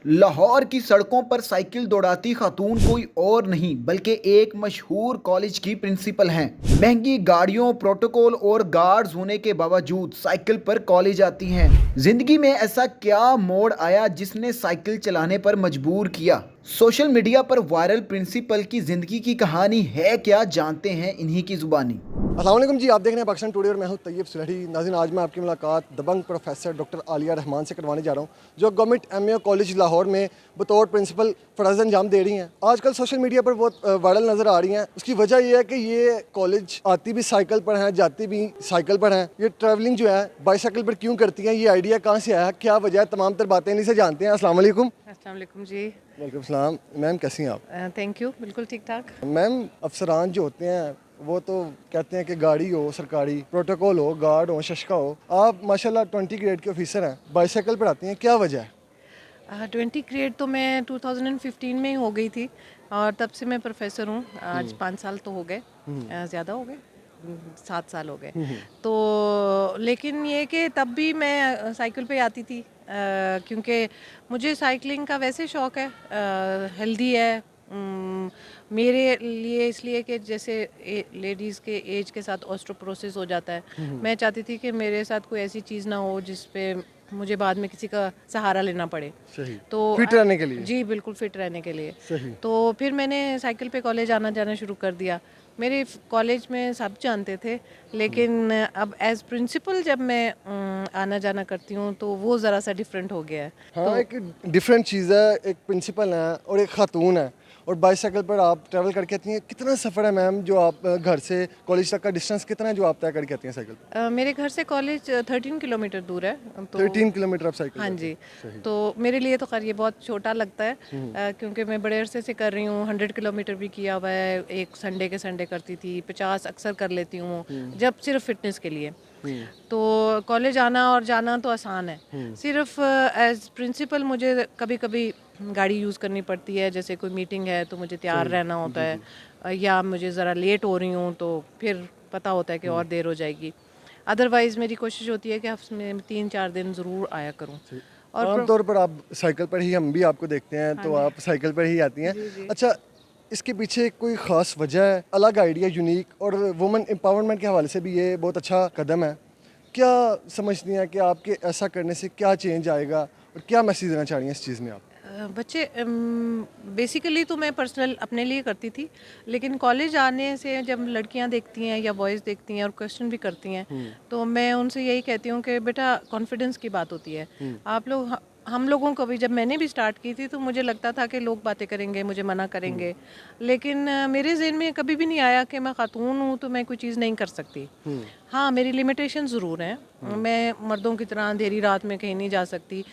लाहौर की सड़कों पर साइकिल दौड़ाती खातून कोई और नहीं बल्कि एक मशहूर कॉलेज की प्रिंसिपल हैं। महंगी गाड़ियों, प्रोटोकॉल और गार्ड्स होने के बावजूद साइकिल पर कॉलेज आती हैं। जिंदगी में ऐसा क्या मोड़ आया जिसने साइकिल चलाने पर मजबूर किया? सोशल मीडिया पर वायरल प्रिंसिपल की जिंदगी की कहानी है क्या, जानते हैं इन्हीं की जुबानी। अस्सलाम वालेकुम जी, आप देख रहे हैं पाकिस्तान टुडे और मैं हूं तैयब सुलहड़ी। नाज़रीन, आज मैं आपकी मुलाकात दबंग प्रोफेसर डॉक्टर आलिया रहमान से करवाने जा रहा हूं, जो गवर्नमेंट एमए कॉलेज लाहौर में बतौर प्रिंसिपल फ़र्ज़ अंजाम दे रही हैं। आजकल सोशल मीडिया पर बहुत वायरल नज़र आ रही हैं। उसकी वजह यह है कि ये कॉलेज आती भी साइकिल पर हैं, जाती भी साइकिल पर हैं। ये ट्रैवलिंग जो है बाईसाइकिल पर क्यों करती हैं, ये आइडिया कहाँ से आया, क्या वजह है, तमाम तर बातें इन्हीं से जानते हैं। अस्सलाम वालेकुम। अस्सलाम वालेकुम जी। वालेकुम सलाम। मैम कैसी हैं आप? थैंक यू, बिल्कुल ठीक ठाक। मैम, अफसरान जो होते हैं वो तो कहते हैं कि गाड़ी हो सरकारी, प्रोटोकॉल हो, गार्ड हो, शशका हो। आप माशाल्लाह 20 ग्रेड के ऑफिसर हैं, बाईसाइकिल पर आती हैं, क्या वजह है? 20 ग्रेड तो मैं 2015 में ही हो गई थी और तब से मैं प्रोफेसर हूँ। आज 5 साल तो हो गए, ज़्यादा हो गए, 7 साल हो गए। तो लेकिन ये कि तब भी मैं साइकिल पे आती थी, क्योंकि मुझे साइकिलिंग का वैसे शौक़ है, हेल्दी है। मेरे लिए इसलिए कि जैसे लेडीज़ के एज के साथ ऑस्टियोपोरोसिस हो जाता है। मैं चाहती थी कि मेरे साथ कोई ऐसी चीज़ ना हो जिस पे मुझे बाद में किसी का सहारा लेना पड़े। सही। तो फिट रहने के लिए। जी बिल्कुल, फिट रहने के लिए। सही। तो फिर मैंने साइकिल पे कॉलेज आना जाना शुरू कर दिया। मेरे कॉलेज में सब जानते थे, लेकिन अब एज प्रिंसिपल जब मैं आना जाना करती हूँ तो वो ज़रा सा डिफरेंट हो गया है। हाँ, तो एक डिफरेंट चीज़ है, एक प्रिंसिपल है और एक खातून है, और बाईसाइकिल पर आप ट्रैवल करके आती हैं। कितना सफ़र है मैम, जो आप घर से कॉलेज तक का डिस्टेंस कितना है जो आप तय करके आती हैं साइकिल पर? मेरे घर से कॉलेज 13 किलोमीटर दूर है। तो 13 किलोमीटर आप साइकिल हाँ करते जी। हैं। सही। तो मेरे लिए तो खैर ये बहुत छोटा लगता है, क्योंकि मैं बड़े अरसे से कर रही हूँ। 100 किलोमीटर भी किया हुआ है, एक संडे के संडे करती थी, 50 अक्सर कर लेती हूँ, जब सिर्फ फिटनेस के लिए। तो कॉलेज आना और जाना तो आसान है, सिर्फ एज प्रिंसिपल मुझे कभी कभी गाड़ी यूज़ करनी पड़ती है। जैसे कोई मीटिंग है तो मुझे तैयार रहना होता है, या मुझे ज़रा लेट हो रही हूँ तो फिर पता होता है कि और देर हो जाएगी। अदरवाइज़ मेरी कोशिश होती है कि हफ्ते में 3-4 दिन ज़रूर आया करूँ। और आमतौर पर आप साइकिल पर ही, हम भी आपको देखते हैं हाँ तो जी। आप साइकिल पर ही आती हैं। जी जी। अच्छा, इसके पीछे कोई ख़ास वजह है? अलग आइडिया, यूनिक, और वुमेन एम्पावरमेंट के हवाले से भी ये बहुत अच्छा कदम है। क्या समझती हैं कि आपके ऐसा करने से क्या चेंज आएगा और क्या मैसेज देना चाह रही हैं इस चीज़ में आप? बच्चे बेसिकली तो मैं पर्सनल अपने लिए करती थी, लेकिन कॉलेज आने से जब लड़कियां देखती हैं या बॉयज़ देखती हैं और क्वेश्चन भी करती हैं, तो मैं उनसे यही कहती हूँ कि बेटा कॉन्फिडेंस की बात होती है। आप लोग हम लोगों को भी, जब मैंने भी स्टार्ट की थी तो मुझे लगता था कि लोग बातें करेंगे, मुझे मना करेंगे, लेकिन मेरे ज़हन में कभी भी नहीं आया कि मैं खातून हूँ तो मैं कोई चीज़ नहीं कर सकती। हाँ, मेरी लिमिटेशन ज़रूर हैं। मैं मर्दों की तरह अंधेरी रात में कहीं नहीं जा सकती।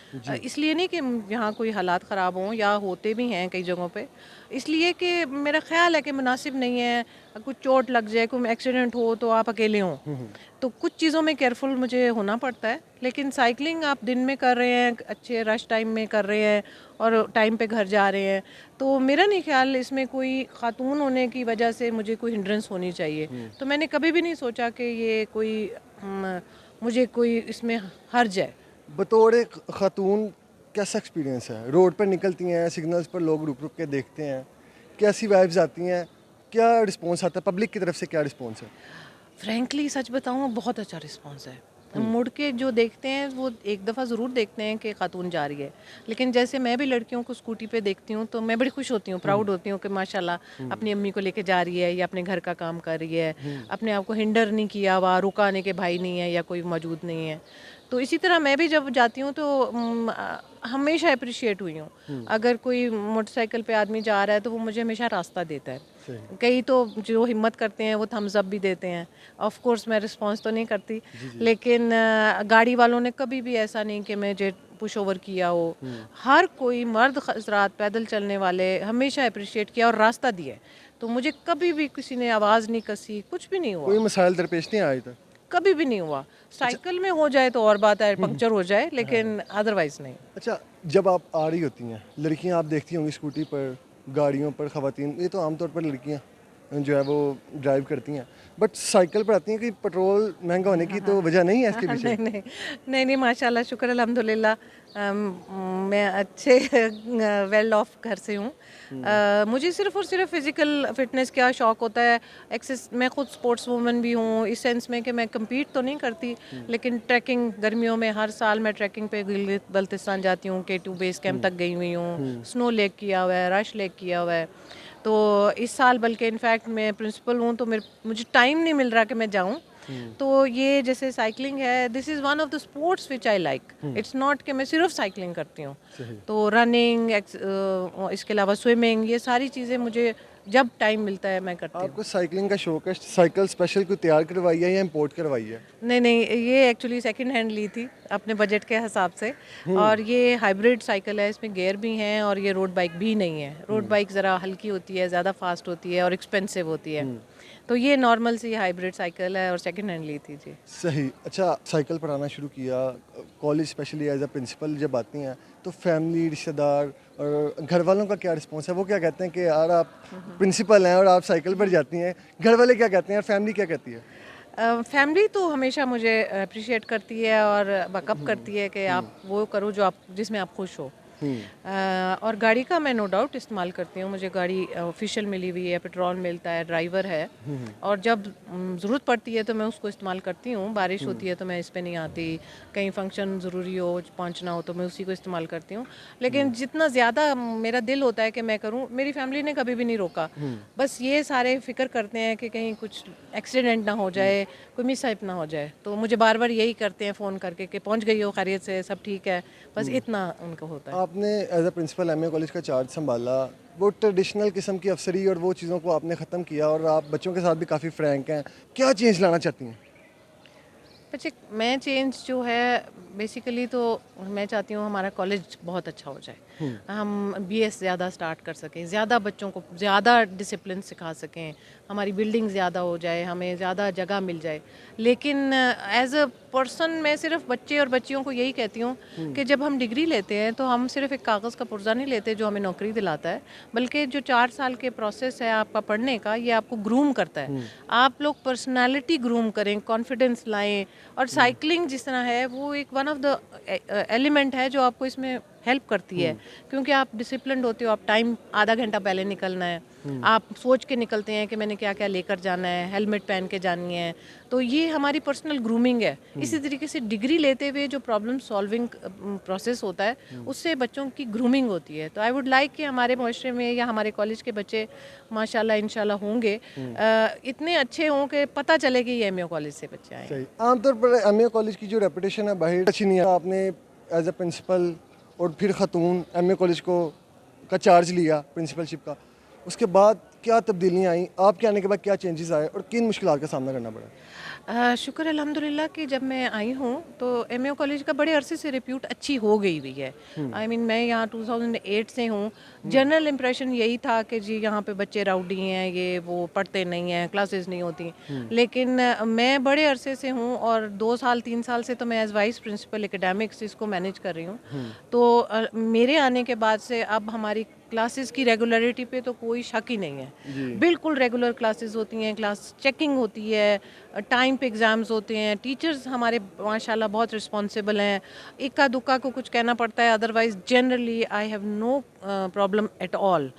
इसलिए नहीं कि यहाँ कोई हालात ख़राब हों, या होते भी हैं कई जगहों पे, इसलिए कि मेरा ख़्याल है कि मुनासिब नहीं है। कुछ चोट लग जाए, कोई एक्सीडेंट हो तो आप अकेले हों, तो कुछ चीज़ों में केयरफुल मुझे होना पड़ता है। लेकिन साइकिलिंग आप दिन में कर रहे हैं, अच्छे रश टाइम में कर रहे हैं और टाइम पे घर जा रहे हैं, तो मेरा नहीं ख्याल इसमें कोई खातून होने की वजह से मुझे कोई हिंड्रेंस होनी चाहिए। तो मैंने कभी भी नहीं सोचा कि ये कोई मुझे कोई इसमें हर्ज है। बतौर एक खातून कैसा एक्सपीरियंस है? रोड पर निकलती हैं, सिग्नल्स पर लोग रुक रुक के देखते हैं, कैसी वाइब्स आती हैं, क्या रिस्पॉन्स आता है, पब्लिक की तरफ से क्या रिस्पॉन्स है? फ्रैंकली सच बताऊँ, बहुत अच्छा रिस्पांस है। मुड़ के जो देखते हैं वो एक दफ़ा ज़रूर देखते हैं कि खातून जा रही है, लेकिन जैसे मैं भी लड़कियों को स्कूटी पे देखती हूँ तो मैं बड़ी खुश होती हूँ, प्राउड होती हूँ कि माशाल्लाह अपनी अम्मी को लेके जा रही है या अपने घर का काम कर रही है, अपने आप को हिंडर नहीं किया हुआ, रुकाने के भाई नहीं है या कोई मौजूद नहीं है। तो इसी तरह मैं भी जब जाती हूँ तो हमेशा अप्रिशिएट हुई हूँ। अगर कोई मोटरसाइकिल पे आदमी जा रहा है तो वो मुझे हमेशा रास्ता देता है। कई तो जो हिम्मत करते हैं वो थम्स अप भी देते हैं। ऑफ कोर्स मैं रिस्पॉन्स तो नहीं करती, लेकिन गाड़ी वालों ने कभी भी ऐसा नहीं कि मुझे पुश ओवर किया हो। हर कोई मर्द हजरात, पैदल चलने वाले, हमेशा अप्रिशिएट किया और रास्ता दिया है। तो मुझे कभी भी किसी ने आवाज़ नहीं कसी, कुछ भी नहीं कोई हुआ, मसाइल दरपेश नहीं आए तक? कभी भी नहीं हुआ। साइकिल में हो जाए तो और बात है, पंक्चर हो जाए, लेकिन अदरवाइज नहीं। अच्छा, जब आप आ रही होती हैं, लड़कियां आप देखती होंगी स्कूटी पर, गाड़ियों पर, ख़वातीन, ये तो आमतौर पर लड़कियां जो है वो ड्राइव करती हैं, बट साइकिल पर आती हैं कि पेट्रोल महंगा होने की तो वजह नहीं है इसके पीछे? नहीं नहीं, नहीं नहीं, माशाल्लाह, शुक्र अल्हम्दुलिल्लाह। मैं अच्छे वेल ऑफ घर से हूँ। मुझे सिर्फ और सिर्फ फिज़िकल फिटनेस का शौक़ होता है। एक्सेस मैं खुद स्पोर्ट्स वूमन भी हूँ इस सेंस में कि मैं compete तो नहीं करती, लेकिन ट्रैकिंग गर्मियों में हर साल मैं ट्रैकिंग पे गिलगित बल्तिस्तान जाती हूँ, K2 बेस कैंप तक गई हुई हूँ, स्नो लेक किया हुआ है, रश लेक किया हुआ है। तो इस साल बल्कि इनफैक्ट मैं प्रिंसिपल हूँ तो मुझे टाइम नहीं मिल रहा कि मैं जाऊँ। तो ये जैसे साइकिलिंग है, this is one of the sports which I like. It's not कि मैं सिर्फ साइकिलिंग करती हूँ। तो रनिंग, इसके अलावा स्विमिंग, ये सारी चीज़ें मुझे जब टाइम मिलता है मैं करती हूँ। आपको साइकिलिंग का शौक है, साइकिल स्पेशल कोई तैयार करवाई है या इंपोर्ट करवाई है? नहीं नहीं, ये एक्चुअली सेकंड हैंड ली थी अपने बजट के हिसाब से। और ये हाइब्रिड साइकिल है, इसमें गियर भी हैं और ये रोड बाइक भी नहीं है। रोड बाइक ज़रा हल्की होती है, ज़्यादा फास्ट होती है और एक्सपेंसिव होती है। तो ये नॉर्मल सी हाइब्रिड साइकिल है और सेकंड हैंड ली थी जी। सही। अच्छा, साइकिल पर आना शुरू किया, college specially as a principal जब आती हैं तो फैमिली, रिश्तेदार और घर वालों का क्या रिस्पॉन्स है? वो क्या कहते हैं कि यार आप प्रिंसिपल हैं और आप साइकिल पर जाती हैं? घर वाले क्या कहते हैं और फैमिली क्या कहती है? फैमिली तो हमेशा मुझे अप्रिशिएट करती है और बकअप करती है कि आप वो करो जो आप जिसमें आप खुश हो। और गाड़ी का मैं नो डाउट इस्तेमाल करती हूँ। मुझे गाड़ी ऑफिशियल मिली हुई है, पेट्रोल मिलता है, ड्राइवर है। और जब ज़रूरत पड़ती है तो मैं उसको इस्तेमाल करती हूँ। बारिश होती है तो मैं इस पे नहीं आती, कहीं फंक्शन ज़रूरी हो, पहुँचना हो तो मैं उसी को इस्तेमाल करती हूँ। लेकिन जितना ज़्यादा मेरा दिल होता है कि मैं करूँ, मेरी फैमिली ने कभी भी नहीं रोका। बस ये सारे फिक्र करते हैं कि कहीं कुछ एक्सीडेंट ना हो जाए, कोई मिसहैप ना हो जाए। तो मुझे बार बार यही करते हैं फ़ोन करके कि पहुँच गई हो खैरियत से, सब ठीक है। बस इतना उनको होता है। आपने as a principal MA college का चार्ज संभाला, वो ट्रेडिशनल किस्म की अफसरी और वो चीज़ों को आपने ख़त्म किया और आप बच्चों के साथ भी काफ़ी फ्रैंक हैं। क्या चेंज लाना चाहती हैं? बच्चे, मैं चेंज जो है बेसिकली तो मैं चाहती हूँ हमारा कॉलेज बहुत अच्छा हो जाए। हम बीएस ज़्यादा स्टार्ट कर सकें, ज़्यादा बच्चों को ज़्यादा डिसिप्लिन सिखा सकें, हमारी बिल्डिंग ज़्यादा हो जाए, हमें ज़्यादा जगह मिल जाए। लेकिन एज अ पर्सन मैं सिर्फ बच्चे और बच्चियों को यही कहती हूँ कि जब हम डिग्री लेते हैं तो हम सिर्फ एक कागज़ का पुर्जा नहीं लेते जो हमें नौकरी दिलाता है, बल्कि जो 4 साल के प्रोसेस है आपका पढ़ने का, ये आपको ग्रूम करता है। आप लोग पर्सनालिटी ग्रूम करें, कॉन्फिडेंस लाएं। और साइकिलिंग जिस तरह है वो एक वन ऑफ द एलिमेंट है जो आपको इसमें हेल्प करती है, क्योंकि आप डिसिप्लिन्ड होते हो। आप टाइम आधा घंटा पहले निकलना है, आप सोच के निकलते हैं कि मैंने क्या क्या लेकर जाना है, हेलमेट पहन के जानी है। तो ये हमारी पर्सनल ग्रूमिंग है। इसी तरीके से डिग्री लेते हुए जो प्रॉब्लम सॉल्विंग प्रोसेस होता है, उससे बच्चों की ग्रूमिंग होती है। तो आई वुड लाइक कि हमारे माशरे में या हमारे कॉलेज के बच्चे माशाल्लाह इंशाल्लाह होंगे, इतने अच्छे हों कि पता चले कि ये एमयू कॉलेज से बच्चे आए हैं। सही। आमतौर पर एमए कॉलेज की जो रेपुटेशन है बाहर अच्छी नहीं है। आपने एज अ प्रिंसिपल और फिर ख़तून एमए कॉलेज को का चार्ज लिया प्रिंसिपलशिप का, उसके बाद क्या तब्दीलियाँ आई? आपके आने के बाद क्या चेंजेस आए और किन मुश्किलात का सामना करना पड़ा? शुक्र अल्हम्दुलिल्लाह कि जब मैं आई हूँ तो एमयू कॉलेज का बड़े अरसे से रिप्यूट अच्छी हो गई हुई है। आई मीन मैं यहाँ 2008 से हूँ। जनरल इम्प्रेशन यही था कि जी यहाँ पे बच्चे राउडी हैं, ये वो पढ़ते नहीं हैं, क्लासेस नहीं होती। लेकिन मैं बड़े अरसे से हूँ और 2 साल 3 साल से तो मैं एज वाइस प्रिंसिपल एकेडमिक्स इसको मैनेज कर रही हूँ। तो मेरे आने के बाद से अब हमारी क्लासेस की रेगुलरिटी पे तो कोई शक ही नहीं है। बिल्कुल रेगुलर क्लासेस होती हैं, क्लास चेकिंग होती है, टाइम पे एग्ज़ाम्स होते हैं, टीचर्स हमारे माशाल्लाह बहुत रिस्पॉन्सिबल हैं। इक्का दुक्का को कुछ कहना पड़ता है, otherwise generally I have no problem at all.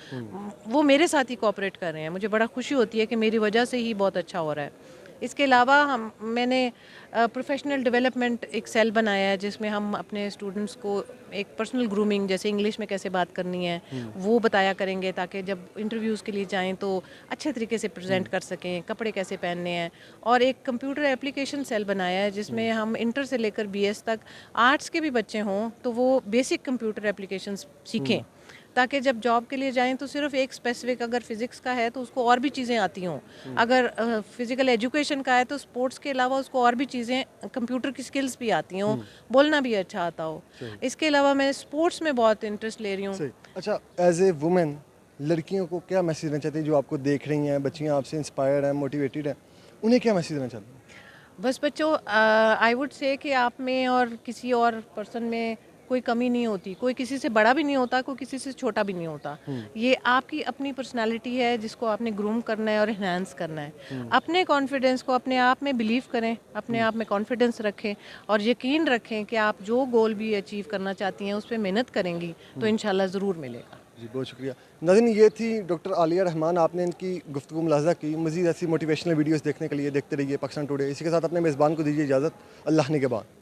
वो मेरे साथ ही कोऑपरेट कर रहे हैं। मुझे बड़ा खुशी होती है कि मेरी वजह से ही बहुत अच्छा हो रहा है। इसके अलावा मैंने प्रोफेशनल डेवलपमेंट एक सेल बनाया है जिसमें हम अपने स्टूडेंट्स को एक पर्सनल ग्रूमिंग, जैसे इंग्लिश में कैसे बात करनी है वो बताया करेंगे, ताकि जब इंटरव्यूज़ के लिए जाएं तो अच्छे तरीके से प्रेजेंट कर सकें, कपड़े कैसे पहनने हैं। और एक कंप्यूटर एप्लीकेशन सेल बनाया है जिसमें हम इंटर से लेकर बीएस तक आर्ट्स के भी बच्चे हों तो वो बेसिक कंप्यूटर एप्लीकेशंस सीखें, ताकि जब जॉब के लिए जाएं तो सिर्फ एक स्पेसिफिक, अगर फिज़िक्स का है तो उसको और भी चीज़ें आती हों, अगर फिज़िकल एजुकेशन का है तो स्पोर्ट्स के अलावा उसको और भी चीज़ें, कंप्यूटर की स्किल्स भी आती हों, बोलना भी अच्छा आता हो। इसके अलावा मैं स्पोर्ट्स में बहुत इंटरेस्ट ले रही हूँ। सही। अच्छा, एज ए वुमेन लड़कियों को क्या मैसेज देना चाहती हैं जो आपको देख रही हैं, बच्चियाँ आपसे इंस्पायर्ड हैं, मोटिवेटेड हैं, उन्हें क्या मैसेज देना चाहती हैं? बस बच्चों, आई वुड से कि आप में और किसी और पर्सन में कोई कमी नहीं होती, कोई किसी से बड़ा भी नहीं होता, कोई किसी से छोटा भी नहीं होता। ये आपकी अपनी पर्सनालिटी है जिसको आपने ग्रूम करना है और इन्हांस करना है। अपने कॉन्फिडेंस को अपने आप में बिलीव करें, अपने आप में कॉन्फिडेंस रखें और यकीन रखें कि आप जो गोल भी अचीव करना चाहती हैं उस पर मेहनत करेंगी तो इंशाल्लाह ज़रूर मिलेगा। जी बहुत शुक्रिया नाज़रीन। ये थी डॉक्टर आलिया रहमान। आपने इनकी गुफ्तगू मुलाज़ा की। मज़ीद ऐसी मोटिवेशनल वीडियोस देखने के लिए देखते रहिए पाकिस्तान टुडे। इसी के साथ अपने मेज़बान को दीजिए इजाज़त। अल्लाह निगहबान।